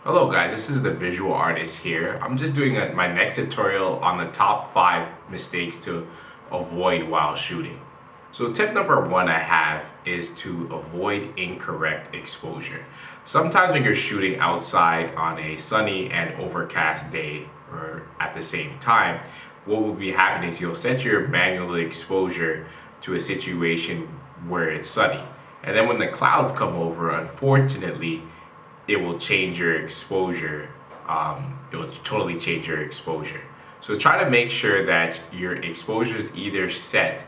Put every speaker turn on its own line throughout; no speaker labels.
Hello guys, this is the visual artist here. I'm just doing my next tutorial on the top 5 mistakes to avoid while shooting. So tip number 1 I have is to avoid incorrect exposure. Sometimes when you're shooting outside on a sunny and overcast day or at the same time, what will be happening is you'll set your manual exposure to a situation where it's sunny. And then when the clouds come over, unfortunately, it will change your exposure. It will totally change your exposure. So try to make sure that your exposure is either set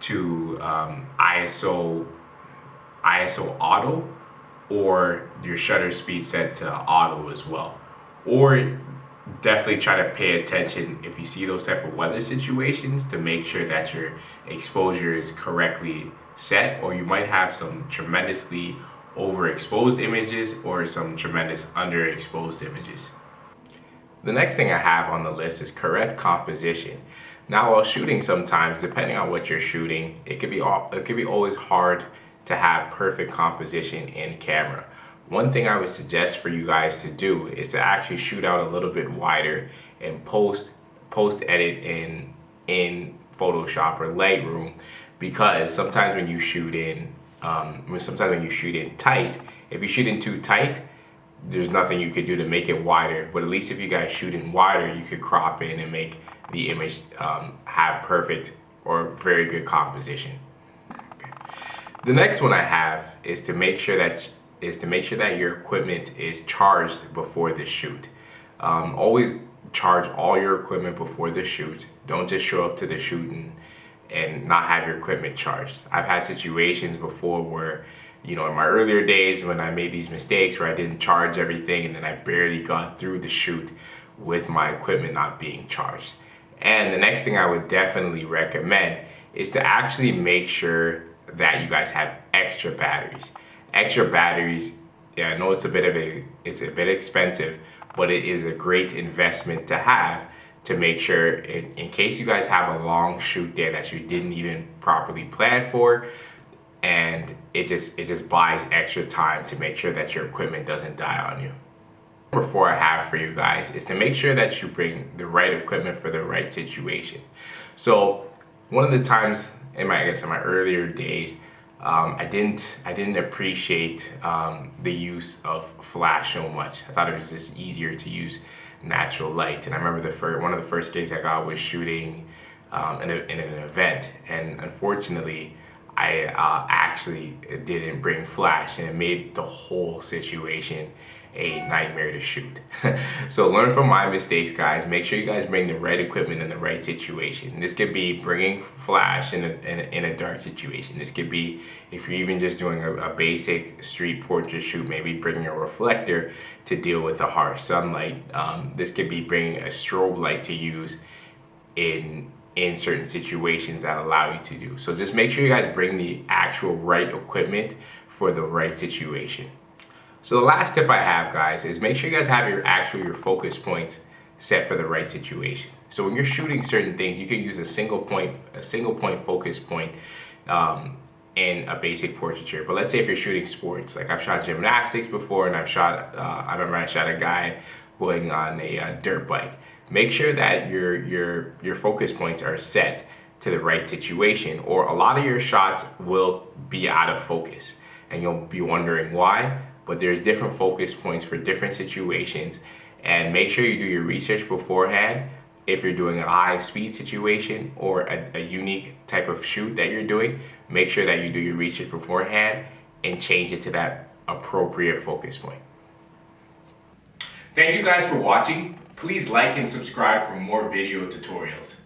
to ISO auto, or your shutter speed set to auto as well. Or definitely try to pay attention if you see those type of weather situations to make sure that your exposure is correctly set, or you might have some tremendously overexposed images or some tremendous underexposed images. The next thing I have on the list is correct composition. Now, while shooting, sometimes depending on what you're shooting, it could be always hard to have perfect composition in camera. One thing I would suggest for you guys to do is to actually shoot out a little bit wider and post edit in Photoshop or Lightroom, because sometimes when you shoot in tight, if you shoot in too tight, there's nothing you could do to make it wider. But at least if you guys shoot in wider, you could crop in and make the image have perfect or very good composition. Okay. The next one I have is to make sure that your equipment is charged before the shoot. Always charge all your equipment before the shoot. Don't just show up to the shoot and not have your equipment charged. I've had situations before where, in my earlier days when I made these mistakes where I didn't charge everything, and then I barely got through the shoot with my equipment not being charged. And the next thing I would definitely recommend is to actually make sure that you guys have extra batteries. Extra batteries, yeah, I know it's a bit expensive, but it is a great investment to have, to make sure in case you guys have a long shoot day that you didn't even properly plan for, and it just buys extra time to make sure that your equipment doesn't die on you. Number 4 I have for you guys is to make sure that you bring the right equipment for the right situation. So one of the times in my earlier days, I didn't appreciate the use of flash so much. I thought it was just easier to use natural light. And I remember one of the first gigs I got was shooting in an event, and unfortunately I actually didn't bring flash, and it made the whole situation a nightmare to shoot. So learn from my mistakes, guys. Make sure you guys bring the right equipment in the right situation. This could be bringing flash in a dark situation. This could be, if you're even just doing a basic street portrait shoot, maybe bringing a reflector to deal with the harsh sunlight. This could be bringing a strobe light to use in certain situations that allow you to do. So just make sure you guys bring the actual right equipment for the right situation. So the last tip I have, guys, is make sure you guys have your focus points set for the right situation. So when you're shooting certain things, you can use a single point focus point in a basic portraiture. But let's say if you're shooting sports, like I've shot gymnastics before, and I remember I shot a guy going on a dirt bike. Make sure that your focus points are set to the right situation, or a lot of your shots will be out of focus, and you'll be wondering why. But there's different focus points for different situations, and make sure you do your research beforehand. If you're doing a high speed situation or a unique type of shoot that you're doing, make sure that you do your research beforehand and change it to that appropriate focus point. Thank you guys for watching. Please like and subscribe for more video tutorials.